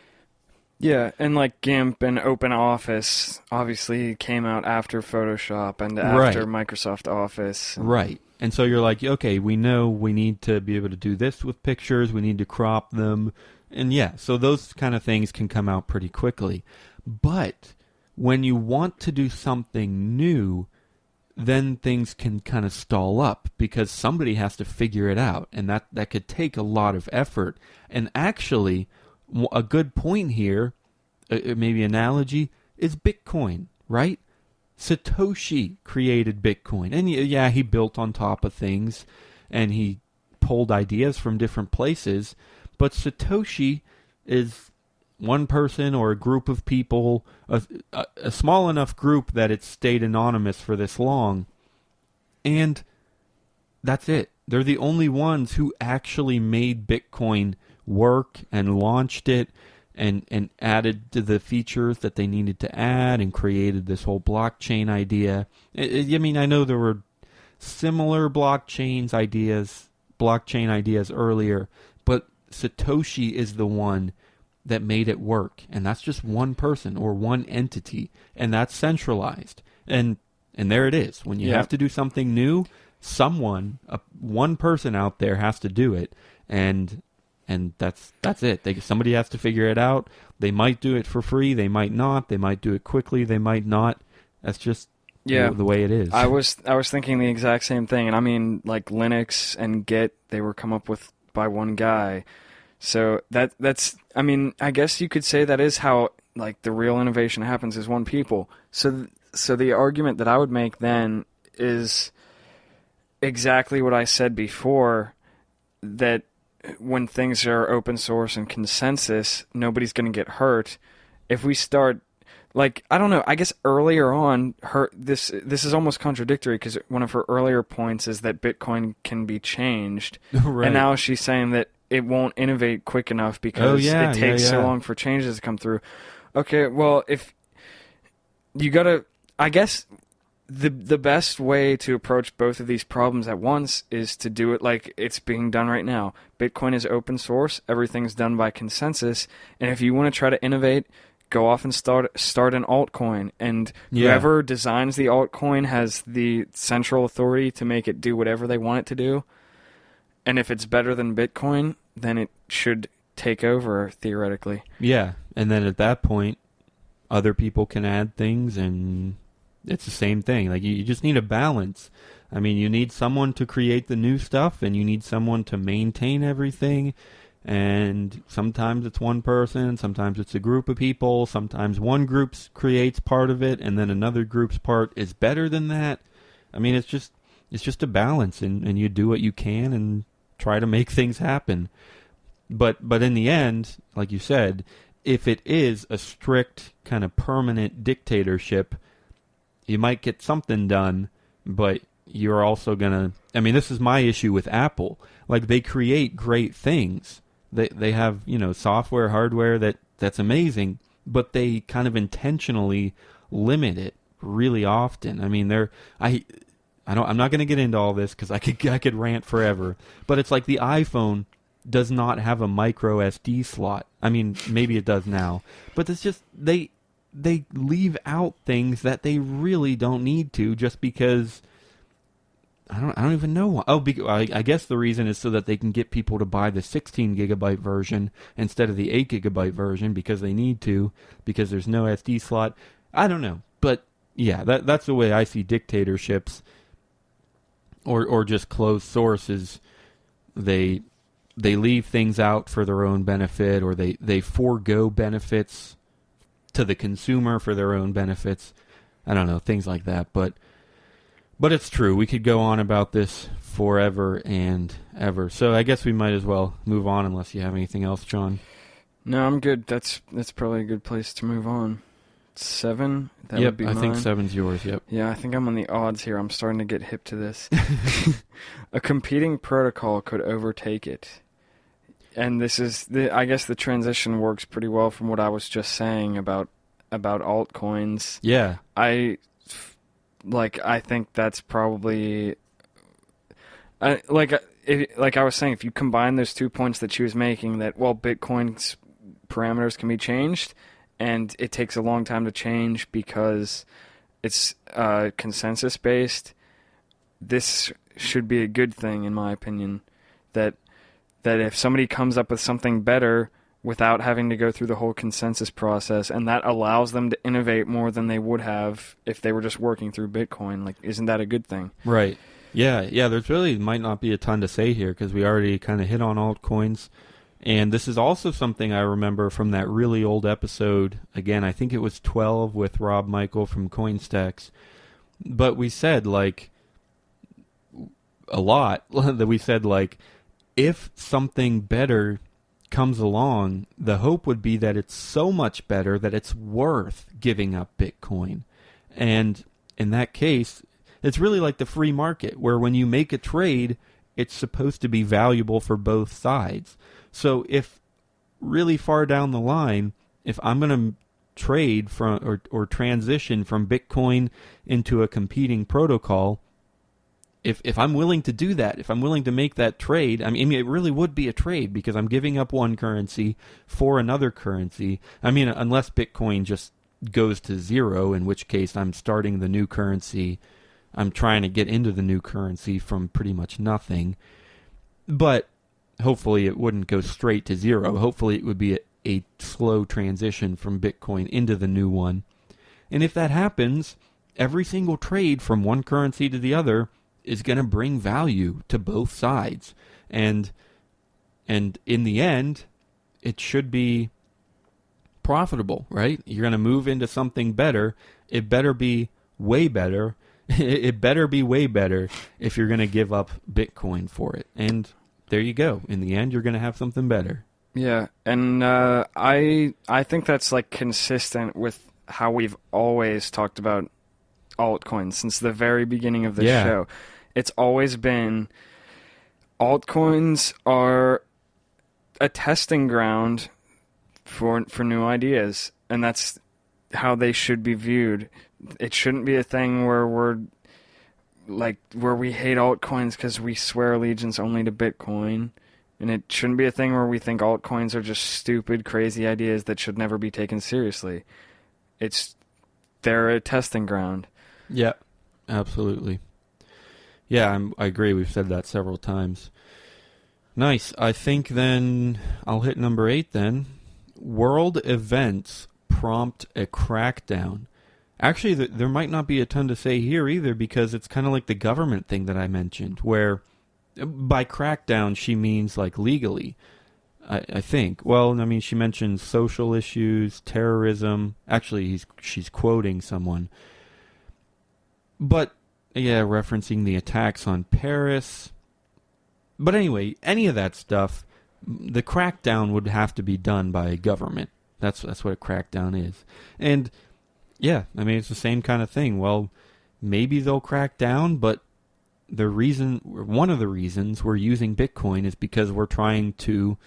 Yeah, and like GIMP and OpenOffice obviously came out after Photoshop and after Microsoft Office. Right. And so you're like, okay, we know we need to be able to do this with pictures. We need to crop them. And yeah, so those kind of things can come out pretty quickly. But when you want to do something new, then things can kind of stall up because somebody has to figure it out. And that could take a lot of effort. And actually, a good point here, maybe analogy, is Bitcoin, right? Satoshi created Bitcoin. And yeah, he built on top of things, and he pulled ideas from different places. But Satoshi is one person or a group of people, a small enough group that it's stayed anonymous for this long. And that's it. They're the only ones who actually made Bitcoin work and launched it and added to the features that they needed to add and created this whole blockchain idea. I mean, I know there were similar blockchain ideas earlier, but Satoshi is the one that made it work, and that's just one person or one entity, and that's centralized. And there it is. When you have to do something new, one person out there has to do it, and that's it. Somebody has to figure it out. They might do it for free. They might not. They might do it quickly. They might not. That's just the way it is. I was thinking the exact same thing. And I mean, like Linux and Git, they were come up with by one guy. So that's I mean, I guess you could say that is how like the real innovation happens is one people. So the argument that I would make then is exactly what I said before, that when things are open source and consensus, nobody's going to get hurt. If we start, like, I don't know, I guess earlier on, this is almost contradictory because one of her earlier points is that Bitcoin can be changed. Right. And now she's saying that it won't innovate quick enough because it takes so long for changes to come through. Okay, well, if you got to, I guess the best way to approach both of these problems at once is to do it like it's being done right now. Bitcoin is open source. Everything's done by consensus. And if you want to try to innovate, go off and start an altcoin. And whoever designs the altcoin has the central authority to make it do whatever they want it to do. And if it's better than Bitcoin, then it should take over, theoretically. Yeah, and then at that point, other people can add things, and it's the same thing. Like, you just need a balance. I mean, you need someone to create the new stuff, and you need someone to maintain everything. And sometimes it's one person, sometimes it's a group of people, sometimes one group creates part of it, and then another group's part is better than that. I mean, it's just a balance, and you do what you can and try to make things happen. But in the end, like you said, if it is a strict kind of permanent dictatorship, you might get something done, but you're also going to... I mean, this is my issue with Apple. Like, they create great things. They have, software, hardware that's amazing, but they kind of intentionally limit it really often. I mean, I'm not going to get into all this because I could rant forever, but it's like the iPhone does not have a micro SD slot. I mean, maybe it does now, but it's just they leave out things that they really don't need to just because I don't even know why. Oh, I guess the reason is so that they can get people to buy the 16 gigabyte version instead of the 8 gigabyte version because they need to, because there's no SD slot. I don't know, but yeah, that's the way I see dictatorships or just closed sources. They leave things out for their own benefit, or they forego benefits to the consumer for their own benefits. I don't know, things like that. But it's true. We could go on about this forever and ever. So I guess we might as well move on unless you have anything else, John. No, I'm good. That's probably a good place to move on. 7? That would be I mine. think 7's yours, yep. Yeah, I think I'm on the odds here. I'm starting to get hip to this. A competing protocol could overtake it. And this is, I guess the transition works pretty well from what I was just saying about altcoins. Yeah. I think that's probably... like I was saying, if you combine those 2 points that she was making, that, well, Bitcoin's parameters can be changed, and it takes a long time to change because it's consensus-based, this should be a good thing, in my opinion, that if somebody comes up with something better without having to go through the whole consensus process, and that allows them to innovate more than they would have if they were just working through Bitcoin, like, isn't that a good thing? Right. Yeah, there's really might not be a ton to say here because we already kind of hit on altcoins. And this is also something I remember from that really old episode. Again, I think it was 12 with Rob Michael from CoinStacks. But we said, like, a lot, that we said, like, if something better comes along, the hope would be that it's so much better that it's worth giving up Bitcoin. And in that case, it's really like the free market, where when you make a trade, it's supposed to be valuable for both sides. So if really far down the line, if I'm going to trade from or transition from Bitcoin into a competing protocol, if I'm willing to do that, if I'm willing to make that trade, I mean, it really would be a trade because I'm giving up one currency for another currency. I mean, unless Bitcoin just goes to zero, in which case I'm starting the new currency. I'm trying to get into the new currency from pretty much nothing. But hopefully it wouldn't go straight to zero. Hopefully it would be a slow transition from Bitcoin into the new one. And if that happens, every single trade from one currency to the other is going to bring value to both sides. And in the end, it should be profitable, right? You're going to move into something better. It better be way better. It better be way better if you're going to give up Bitcoin for it. And there you go. In the end, you're going to have something better. Yeah, and I think that's like consistent with how we've always talked about altcoins since the very beginning of the show. It's always been altcoins are a testing ground for new ideas, and that's how they should be viewed. It shouldn't be a thing where we hate altcoins because we swear allegiance only to Bitcoin. And it shouldn't be a thing where we think altcoins are just stupid, crazy ideas that should never be taken seriously. They're a testing ground. Yeah, absolutely. Yeah, I agree. We've said that several times. Nice. I think then I'll hit number 8 then. World events prompt a crackdown. Actually, there might not be a ton to say here either because it's kind of like the government thing that I mentioned, where by crackdown she means like legally, I think. Well, I mean, she mentions social issues, terrorism. Actually, she's quoting someone. But, yeah, referencing the attacks on Paris. But anyway, any of that stuff, the crackdown would have to be done by a government. That's what a crackdown is. And, yeah, I mean, it's the same kind of thing. Well, maybe they'll crack down, but one of the reasons we're using Bitcoin is because we're trying to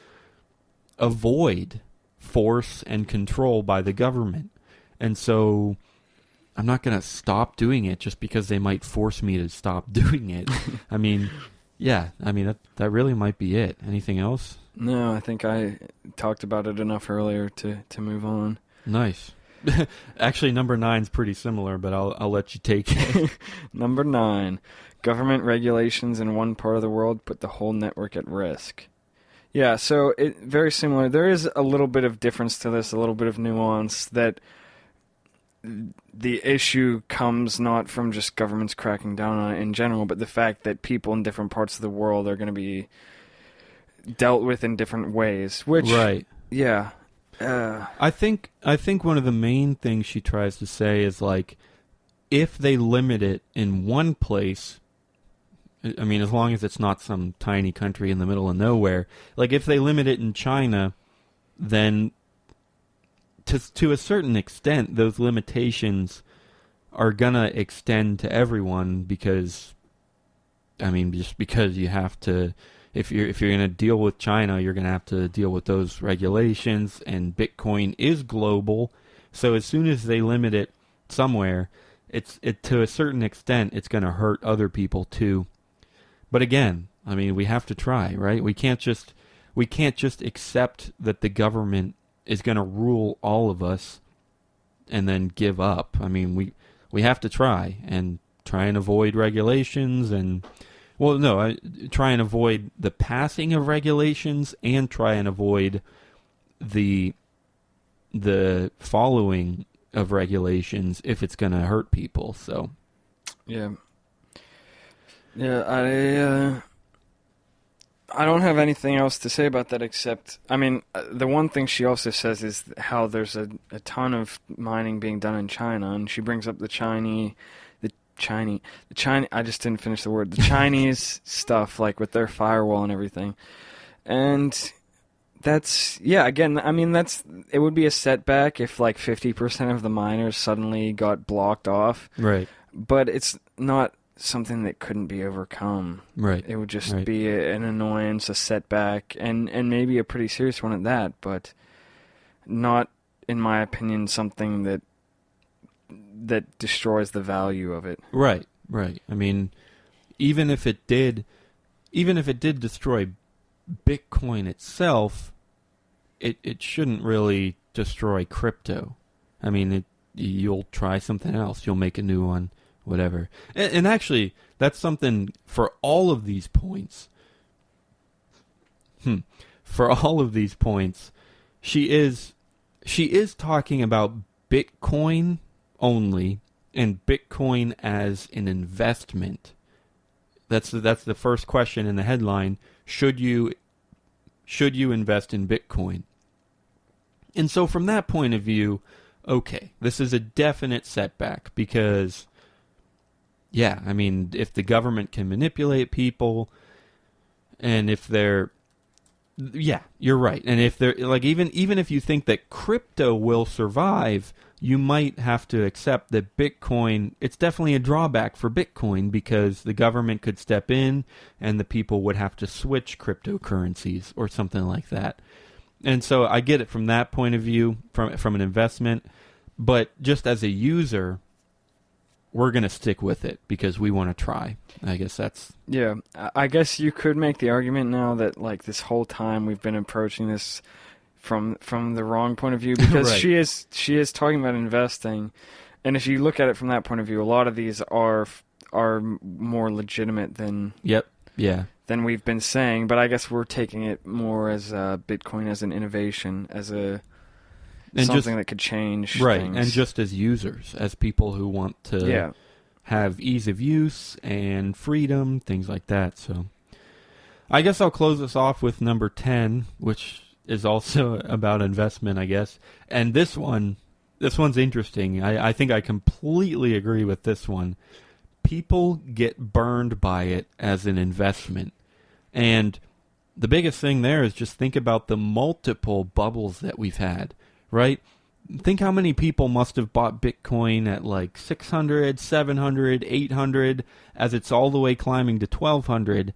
avoid force and control by the government. And so I'm not going to stop doing it just because they might force me to stop doing it. I mean, yeah, I mean, that really might be it. Anything else? No, I think I talked about it enough earlier to move on. Nice. Actually, number 9's pretty similar, but I'll let you take it. Number 9. Government regulations in one part of the world put the whole network at risk. Yeah, so very similar. There is a little bit of difference to this, a little bit of nuance, that the issue comes not from just governments cracking down on it in general, but the fact that people in different parts of the world are going to be dealt with in different ways. Which, right. Yeah. I think one of the main things she tries to say is, like, if they limit it in one place, I mean, as long as it's not some tiny country in the middle of nowhere, like if they limit it in China, then to a certain extent, those limitations are gonna extend to everyone because, I mean, just because you have to, if you're gonna deal with China, you're gonna have to deal with those regulations, and Bitcoin is global, so as soon as they limit it somewhere, it to a certain extent, it's gonna hurt other people too. But again, I mean, we have to try, right? We can't just accept that the government is going to rule all of us and then give up. I mean, we have to try and avoid regulations and, well, no, try and avoid the passing of regulations and try and avoid the following of regulations if it's going to hurt people. So, yeah, I don't have anything else to say about that except, I mean, the one thing she also says is how there's a ton of mining being done in China, and she brings up the Chinese, I just didn't finish the word, the Chinese stuff, like with their firewall and everything. And that's, yeah, again, I mean, it would be a setback if like 50% of the miners suddenly got blocked off. Right. But it's not something that couldn't be overcome. Right. It would just be an annoyance, a setback, and maybe a pretty serious one at that, but not, in my opinion, something that destroys the value of it. Right. I mean, even if it did destroy Bitcoin itself, it shouldn't really destroy crypto. I mean, you'll try something else. You'll make a new one. Whatever. And actually, that's something for all of these points. For all of these points, she is talking about Bitcoin only and Bitcoin as an investment. That's the first question in the headline. Should you invest in Bitcoin? And so from that point of view, okay, this is a definite setback because, yeah, I mean, if the government can manipulate people, and if they're, yeah, you're right. And if they're, like, even if you think that crypto will survive, you might have to accept that Bitcoin, it's definitely a drawback for Bitcoin because the government could step in and the people would have to switch cryptocurrencies or something like that. And so I get it from that point of view, from an investment, but just as a user, we're going to stick with it because we want to try. I guess that's... Yeah, I guess you could make the argument now that, like, this whole time we've been approaching this from the wrong point of view because right. she is talking about investing, and if you look at it from that point of view, a lot of these are more legitimate than... Yep, yeah. Than we've been saying, but I guess we're taking it more as Bitcoin as an innovation, as something that could change things. And just as users, as people who want to have ease of use and freedom, things like that. So I guess I'll close this off with number 10, which is also about investment, I guess. And this one's interesting. I think I completely agree with this one. People get burned by it as an investment. And the biggest thing there is just think about the multiple bubbles that we've had, right? Think how many people must have bought Bitcoin at like 600, 700, 800, as it's all the way climbing to 1,200.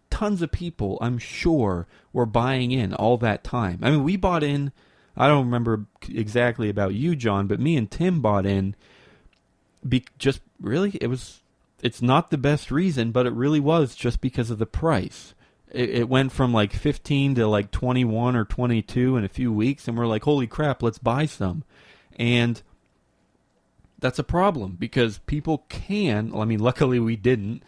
Tons of people, I'm sure, were buying in all that time. I mean, we bought in, I don't remember exactly about you, John, but me and Tim bought in it's not the best reason, but it really was just because of the price. It went from like 15 to like 21 or 22 in a few weeks, and we're like, holy crap, let's buy some. And that's a problem because people luckily we didn't.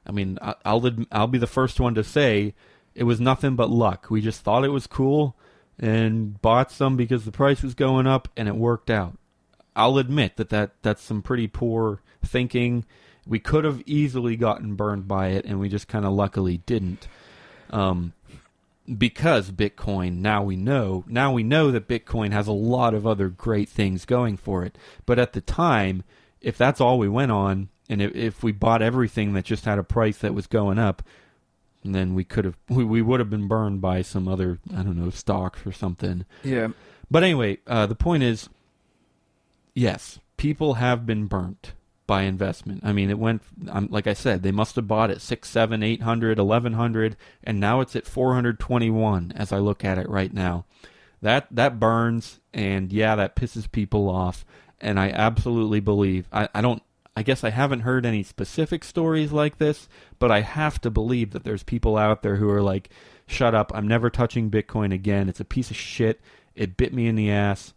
I mean, I'll be the first one to say it was nothing but luck. We just thought it was cool and bought some because the price was going up, and it worked out. I'll admit that's some pretty poor thinking. We could have easily gotten burned by it, and we just kind of luckily didn't. Because Bitcoin, now we know that Bitcoin has a lot of other great things going for it. But at the time, if that's all we went on, and if we bought everything that just had a price that was going up, and then we would have been burned by some other, I don't know, stocks or something. Yeah. But anyway, the point is, yes, people have been burnt by investment. I mean, it went, like I said, they must have bought it 600, 700, 800, 1100, and now it's at 421 as I look at it right now. That burns, and yeah, that pisses people off, and I absolutely believe, I guess I haven't heard any specific stories like this, but I have to believe that there's people out there who are like, shut up, I'm never touching Bitcoin again, it's a piece of shit, it bit me in the ass,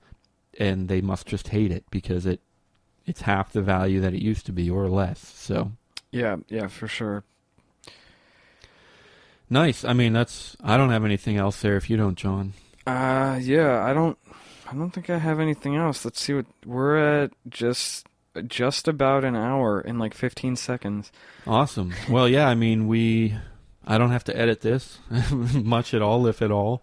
and they must just hate it because it's half the value that it used to be or less. So yeah, for sure. Nice. I mean, I don't have anything else there if you don't, John. Yeah, I don't think I have anything else. Let's see, we're at just about an hour in like 15 seconds. Awesome. Well, yeah, I mean, I don't have to edit this much at all, if at all.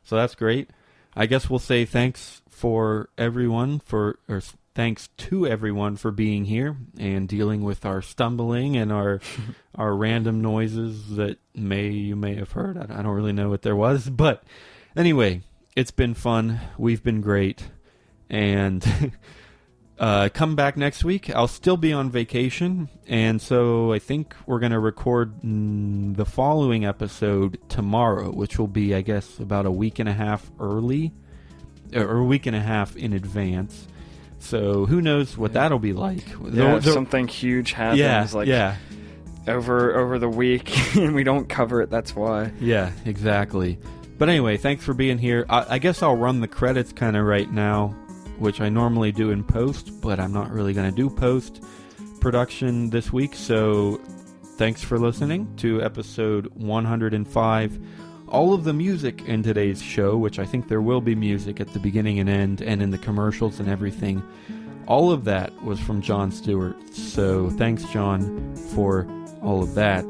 So that's great. I guess we'll say thanks to everyone for being here and dealing with our stumbling and our random noises that you may have heard. I don't really know what there was, but anyway, it's been fun. We've been great, and come back next week. I'll still be on vacation, and so I think we're going to record the following episode tomorrow, which will be, I guess, about a week and a half early, or a week and a half in advance. So who knows what that'll be like. Yeah, if something huge happens, over the week, and we don't cover it, that's why. Yeah, exactly. But anyway, thanks for being here. I guess I'll run the credits kind of right now, which I normally do in post, but I'm not really going to do post-production this week. So thanks for listening to episode 105. All of the music in today's show, which I think there will be music at the beginning and end, and in the commercials and everything, all of that was from John Stuart. So thanks, John, for all of that.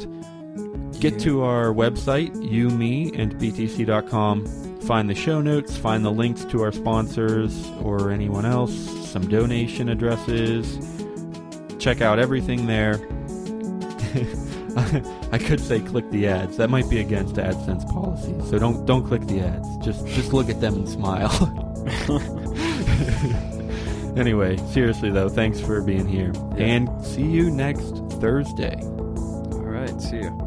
Get to our website, youmeandbtc.com. Find the show notes, find the links to our sponsors or anyone else, some donation addresses. Check out everything there. I could say click the ads. That might be against AdSense policy. So don't click the ads. Just look at them and smile. Anyway, seriously though, thanks for being here. Yeah. And see you next Thursday. All right, see you.